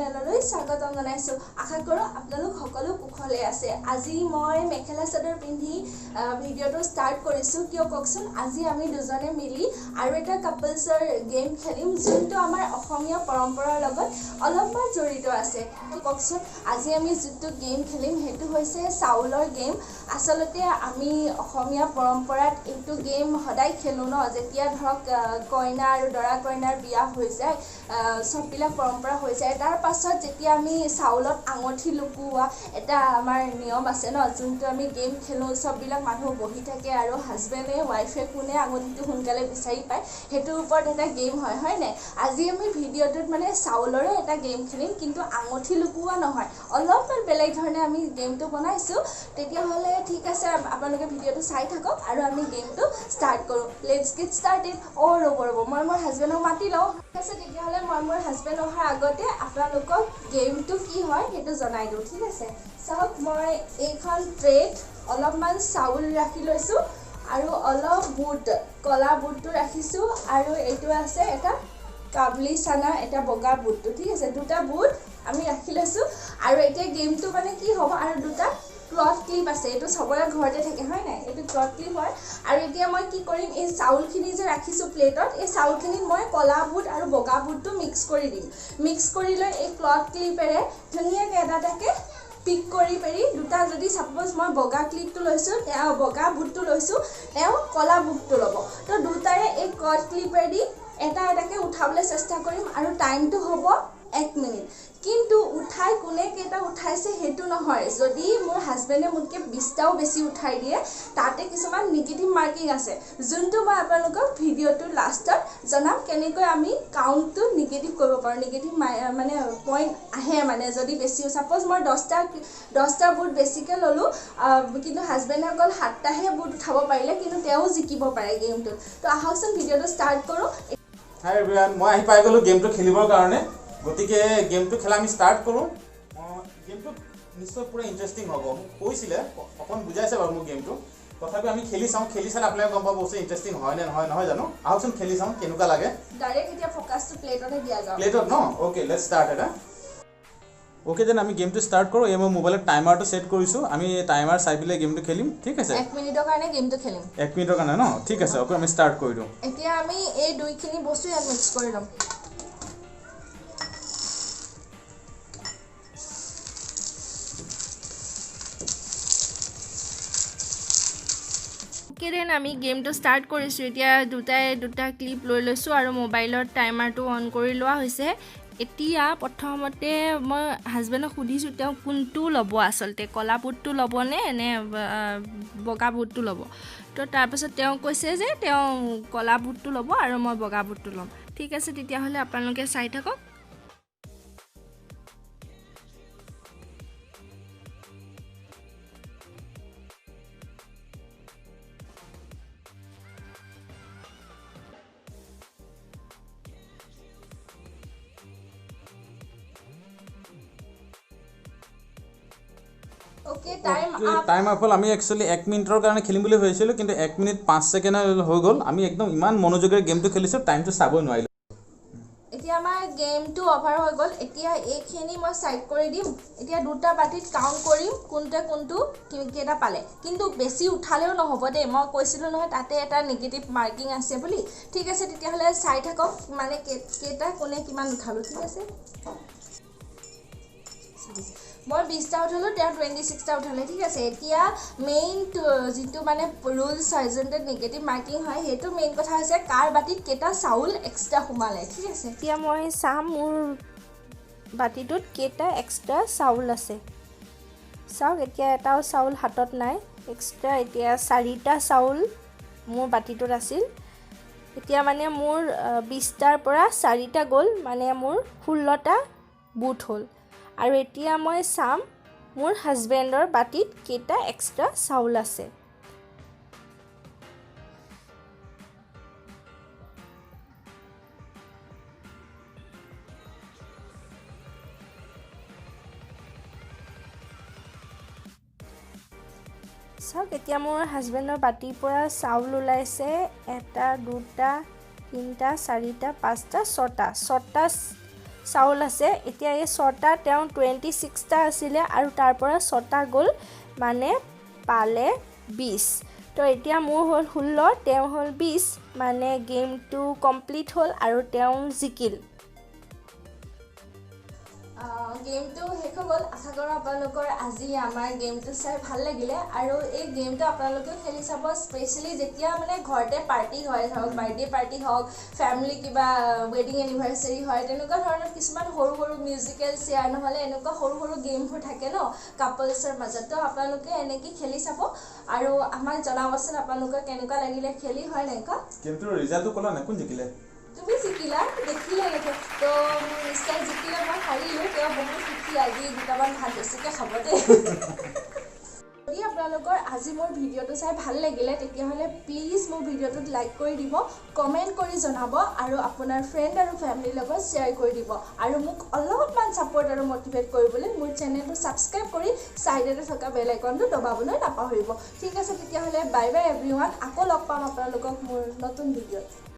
চেনেললৈ স্বাগতম জনাইছো। আশা কৰো আপোনালোক সকলো কুশলে আছে। আজি মই মেখেলা চাদৰ পিন্ধি ভিডিঅটো ষ্টাৰ্ট কৰিছো। কিয় কওকচোন, আজি আমি দুজনে মিলি আৰু এটা কাপলছৰ গেম খেলিম, যোনটো আমাৰ অসমীয়া পৰম্পৰাৰ লগত অলপমান জড়িত আছে। কওকচোন, আজি আমি যিটো গেম খেলিম সেইটো হৈছে চাউলৰ গেম। আচলতে আমি অসমীয়া পৰম্পৰাত এইটো গেম সদায় খেলো ন, যেতিয়া ধৰক কইনা আৰু দৰা কইনাৰ বিয়া হৈ যায়, সববিলাক পৰম্পৰা হৈ যায়। তাৰ পাছত যেতিয়া আমি চাউলত আঙঠি লুকুওৱা এটা আমাৰ নিয়ম আছে ন, যোনটো আমি গেম খেলোঁ, সববিলাক মানুহ বহি থাকে আৰু হাজবেণ্ডে ৱাইফে কোনে আঙঠিটো সোনকালে বিচাৰি পায় সেইটোৰ ওপৰত এটা গেম হয় নাই। আজি আমি ভিডিঅ'টোত মানে চাউলৰে এটা গেম খেলিম, কিন্তু আঙঠি লুকুওৱা নহয়, অলপমান বেলেগ ধৰণে আমি গেমটো বনাইছোঁ। তেতিয়াহ'লে ঠিক আছে, আপোনালোকে ভিডিঅ'টো চাই থাকক আৰু আমি গেমটো ষ্টাৰ্ট কৰোঁ। Let's gate started. ৰ'ব মই মোৰ হাজবেণ্ডক মাতি লওঁ। ঠিক আছে, তেতিয়াহ'লে মই মোৰ হাজবেণ্ড অহাৰ আগতে আপোনালোকক গেমটো কি হয় সেইটো জনাই দিওঁ। ঠিক আছে, চাওক, মই এইখন ট্ৰেত অলপমান চাউল ৰাখি লৈছোঁ আৰু অলপ বুট, কলা বুটটো ৰাখিছোঁ, আৰু এইটো আছে এটা কাবলি চানা, এটা বগা বুটটো। ঠিক আছে, দুটা বুট আমি ৰাখি লৈছোঁ। আৰু এতিয়া গেমটো মানে কি হ'ব, আৰু দুটা ক্লথ ক্লিপ আছে, এইটো চবৰে ঘৰতে থাকে হয় নাই, এইটো ক্লথ ক্লিপ হয়। আৰু এতিয়া মই কি কৰিম, এই চাউলখিনি যে ৰাখিছোঁ প্লেটত, এই চাউলখিনিত মই কলা বুট আৰু বগা বুটটো মিক্স কৰি দিম। মিক্স কৰি লৈ এই ক্লথ ক্লিপেৰে ধুনীয়াকৈ এটাকে পিক কৰি দুটা, যদি ছাপ'জ মই বগা ক্লিপটো লৈছোঁ, বগা বুটটো লৈছোঁ, তেওঁ কলা বুটটো ল'ব। তো দুটাৰে এই ক্লথ ক্লিপেদি এটাকে উঠাবলৈ চেষ্টা কৰিম, আৰু টাইমটো হ'ব 1 মিনিট। কিন্তু উঠাই কোনে কেইটা উঠাইছে সেইটো নহয়। যদি মোৰ হাজবেণ্ডে মোতকৈ 20টাও বেছি উঠাই দিয়ে, তাতে কিছুমান নিগেটিভ মাৰ্কিং আছে, যোনটো মই আপোনালোকক ভিডিঅ'টোৰ লাষ্টত জনাম, কেনেকৈ আমি কাউণ্টটো নিগেটিভ কৰিব পাৰোঁ। নিগেটিভ মানে পইণ্ট আহে, মানে যদি বেছি, ছাপ'জ মই 10টা বুট বেছিকৈ ল'লোঁ, কিন্তু হাজবেণ্ডে অকল 7টাহে বুট উঠাব পাৰিলে, কিন্তু তেওঁ জিকিব পাৰে গেমটোত। তো আহকচোন ভিডিঅ'টো ষ্টাৰ্ট কৰোঁ। হাই এভৰিৱান, মই আহি পাই গ'লোঁ গেমটো খেলিবৰ কাৰণে। গতিকে গেমটো খেলা আমি ষ্টাৰ্ট কৰোঁ। গেমটো নিশ্চয় পুৰা ইণ্টাৰেষ্টিং হ'ব। মোক কৈছিলে, অকণ বুজাইছে বাৰু মোক গেমটো। তথাপি আমি খেলি চাওঁ, খেলি চালে আপোনালোকে গম পাব বস্তু ইণ্টাৰেষ্টিং হয় নে নহয় জানো। আহকচোন খেলি চাওঁ কেনেকুৱা লাগে। ডাইৰেক্ট এতিয়া ফ'কাছটো প্লেটতে দিয়া যাওক। প্লেটত ন? অ'কে, লেটছ ষ্টাৰ্ট এটা। অ'কে, দেন আমি গেমটো ষ্টাৰ্ট কৰোঁ। এই মই মোবাইলত টাইমাৰটো ছেট কৰিছোঁ। আমি টাইমাৰ চাই পেলাই গেমটো খেলিম। ঠিক আছে, 1 মিনিটৰ কাৰণে গেমটো খেলিম। 1 মিনিটৰ কাৰণে ন? ঠিক আছে, অ'কে, আমি ষ্টাৰ্ট কৰি দিওঁ। এতিয়া আমি এই দুইখিনি বস্তু ইয়াত মিক্স কৰি ল'ম। দেন আমি গেমটো ষ্টাৰ্ট কৰিছোঁ। এতিয়া দুটা ক্লিপ লৈ লৈছোঁ আৰু মোবাইলত টাইমাৰটো অন কৰি লোৱা হৈছে। এতিয়া প্ৰথমতে মই হাজবেণ্ডক সুধিছোঁ তেওঁ কোনটো ল'ব, আচলতে কলা বুটটো ল'বনে নে বগা বুটটো ল'ব। তো তাৰপাছত তেওঁ কৈছে যে তেওঁ কলা বুটটো ল'ব আৰু মই বগা বুটটো ল'ম। ঠিক আছে, তেতিয়াহ'লে আপোনালোকে চাই থাকক। অ'কে, টাইম আপ হ'ল। আমি একচুৱেলি 1 মিনিটৰ কাৰণে খেলিম বুলি ভাবিছিলোঁ, কিন্তু 1 মিনিট 5 ছেকেণ্ড হৈ গ'ল। আমি একদম ইমান মনোযোগেৰে গেমটো খেলিছোঁ, টাইমটো চাবই নোৱাৰিলোঁ। এতিয়া আমাৰ গেমটো অভাৰ হৈ গ'ল। এতিয়া এইখিনি মই ছাইড কৰি দিম। এতিয়া দুটা বাটিত কাউণ্ট কৰিম কোনটো কেইটা পালে, কিন্তু বেছি উঠালেও নহ'ব দেই। মই কৈছিলোঁ নহয় তাতে এটা নিগেটিভ মাৰ্কিং আছে বুলি। ঠিক আছে, তেতিয়াহ'লে চাই থাকক মানে কেইটা কোনে কিমান উঠালোঁ। ঠিক আছে, মই 20টা উঠালোঁ, তেওঁ 26টা উঠালে। ঠিক আছে, এতিয়া মেইন যিটো মানে ৰুলছ হয়, যোনটো নিগেটিভ মাৰ্কিং হয়, সেইটো মেইন কথা হৈছে কাৰ বাতিত কেইটা চাউল এক্সট্ৰা সোমালে। ঠিক আছে, এতিয়া মই চাম মোৰ বাতিটোত কেইটা এক্সট্ৰা চাউল আছে। চাওক, এতিয়া এটাও চাউল হাতত নাই এক্সট্ৰা। এতিয়া 4টা চাউল মোৰ বাতিটোত আছিল। এতিয়া মানে মোৰ 20টাৰ পৰা 4টা গ'ল, মানে মোৰ 16টা বুট হ'ল। আৰু এতিয়া মই চাম মোৰ হাজবেণ্ডৰ বাতিত কেইটা এক্সট্ৰা চাউল আছে। চাওক, এতিয়া মোৰ হাজবেণ্ডৰ বাতিৰ পৰা চাউল ওলাইছে 1, 2, 3, 4, 5, 6টা চাউল আছে এতিয়া এই 6টা তেওঁ 26টা আছিলে আৰু তাৰ পৰা 6টা গ'ল মানে পালে 20 তো এতিয়া মোৰ হ'ল 16 তেওঁ হ'ল 20 মানে গেমটো কমপ্লিট হ'ল আৰু তেওঁ জিকিল গেমটো শেষ হৈ গ'ল আশা কৰোঁ আপোনালোকৰ আজি আমাৰ গেমটো চাই ভাল লাগিলে আৰু এই গেমটো আপোনালোকেও খেলি চাব স্পেচিয়েলি যেতিয়া মানে ঘৰতে পাৰ্টি হয় ধৰক বাৰ্থডে পাৰ্টি হওক ফেমিলি কিবা ৱেডিং এনিভাৰ্চাৰী হয় তেনেকুৱা ধৰণৰ কিছুমান সৰু সৰু মিউজিকেল চেয়াৰ নহ'লে এনেকুৱা সৰু সৰু গেমবোৰ থাকে ন কাপলছৰ মাজত তো আপোনালোকে এনেকৈ খেলি চাব আৰু আমাক জনাবচোন আপোনালোকৰ কেনেকুৱা লাগিলে খেলি হয় এনেকুৱা গেমটোৰ ৰিজাল্টটো ক'লা নাই কোন জিকিলে তুমি জিকিলা দেখিলে নেকি তো নিশ্চয় জিকিলে মই হাৰিলোঁ তেওঁ বহুত সুখী আজি দুটামান ভাত বেছিকৈ খাব দেই যদি আপোনালোকৰ আজি মোৰ ভিডিঅ'টো চাই ভাল লাগিলে তেতিয়াহ'লে প্লিজ মোৰ ভিডিঅ'টোত লাইক কৰি দিব কমেণ্ট কৰি জনাব আৰু আপোনাৰ ফ্ৰেণ্ড আৰু ফেমিলিৰ লগত শ্বেয়াৰ কৰি দিব আৰু মোক অলপমান ছাপোৰ্ট আৰু মটিভেট কৰিবলৈ মোৰ চেনেলটো ছাবস্ক্ৰাইব কৰি ছাইডতে থকা বেল আইকনটো দবাবলৈ নাপাহৰিব ঠিক আছে তেতিয়াহ'লে বাই বাই এভৰিৱান আকৌ লগ পাম আপোনালোকক মোৰ নতুন ভিডিঅ'ত